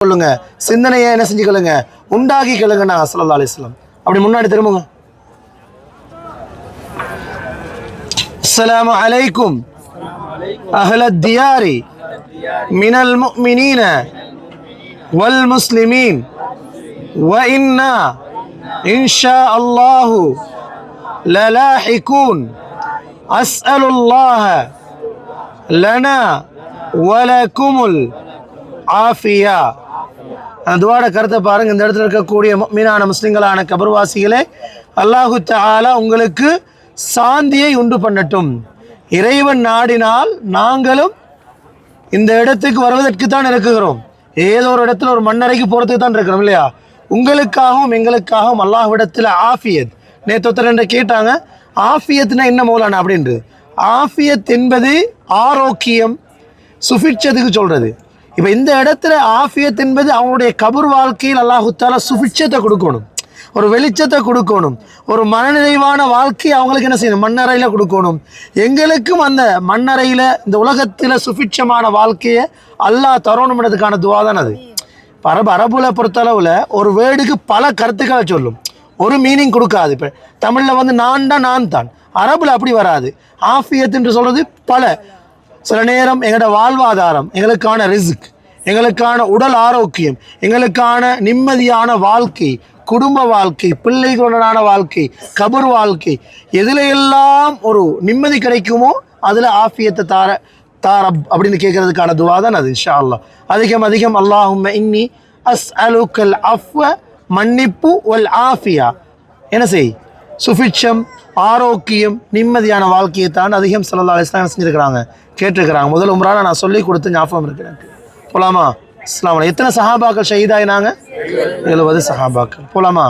கொள்ளுங்க, சிந்தனையை என்ன செஞ்சுக்கொள்ளுங்க, உண்டாக்கி கொள்ளுங்க. ஸல்லல்லாஹு அலைஹி வஸல்லம் அப்படி முன்னாடி திரும்புங்க. அஸ்ஸலாமு அலைக்கும் அஹ்லத் தியாரி மினல் முஃமினீன வல் முஸ்லிமீன் வ இன்னா இன்ஷா அல்லாஹு லலாஹிகூன் அஸ்அலுல்லாஹ லனா வலகுமுல் ஆஃபியா. அந்த துவாட கருத்தை பாருங்க. இந்த இடத்துல இருக்கக்கூடிய முஃமினான முஸ்லிம்களான கபர்வாசிகளே, அல்லாஹு தஆலா உங்களுக்கு சாந்தியை உண்டு பண்ணட்டும். இறைவன் நாடினால் நாங்களும் இந்த இடத்துக்கு வருவதற்கு தான் இருக்குகிறோம். ஏதோ ஒரு இடத்துல ஒரு மண்ணறைக்கு போகிறதுக்கு தான் இருக்கிறோம் இல்லையா? உங்களுக்காகவும் எங்களுக்காகவும் அல்லாஹ்விடத்தில் ஆஃபியத். நேற்று கேட்டாங்க, ஆஃபியத்னா என்ன மௌலானா அப்படின்றது. ஆஃபியத் என்பது ஆரோக்கியம், சுபிட்சத்துக்கு சொல்கிறது. இப்போ இந்த இடத்துல ஆஃபியத் என்பது அவங்களுடைய கபர் வாழ்க்கையில் அல்லாஹு தஆலா சுபிட்சத்தை கொடுக்கணும், ஒரு வெளிச்சத்தை கொடுக்கணும், ஒரு மனநிறைவான வாழ்க்கையை அவங்களுக்கு என்ன செய்யணும், மண்ணறையில் கொடுக்கணும். எங்களுக்கும் அந்த மண்ணறையில் இந்த உலகத்தில் சுபிட்சமான வாழ்க்கையை அல்லாஹ் தரணும்ன்றதுக்கான துவா தான் அது. அரபுல பொறுத்தளவில் ஒரு வேர்டுக்கு பல கருத்துக்களை சொல்லும், ஒரு மீனிங் கொடுக்காது. இப்போ தமிழில் நான் தான், அரபுல அப்படி வராது. ஆஃபியத் என்று சொல்கிறது பல. சில நேரம் எங்களோட வாழ்வாதாரம், எங்களுக்கான ரிஸ்க், எங்களுக்கான உடல் ஆரோக்கியம், எங்களுக்கான நிம்மதியான வாழ்க்கை, குடும்ப வாழ்க்கை, பிள்ளைகளுடனான வாழ்க்கை, கபர் வாழ்க்கை, எதில் எல்லாம் ஒரு நிம்மதி கிடைக்குமோ அதில் ஆஃபியத்தை தாரப் அப்படின்னு கேட்கறதுக்கான துவா தான் அது. இன்ஷா அல்லாஹ் அதிகம் அதிகம் அல்லாஹும்ம இன்னி அஸ்அலுக்கல் அஃப்வ, மன்னிப்பு, வல் ஆஃபியா, என்ன செய், சுபிட்சம், ஆரோக்கியம், நிம்மதியான வாழ்க்கையை தான் அதிகம் ஸல்லல்லாஹு அலைஹி வஸல்லம் செஞ்சுருக்கிறாங்க, கேட்டிருக்கிறாங்க. முதல் உம்ரான நான் சொல்லி கொடுத்து ஞாபகம் இருக்கு எனக்கு. போலாமா? இஸ்லாம் எத்தனை சஹாபாக்கள் ஷஹீதாயினாங்க? 70 சஹாபாக்கள். போலாமா?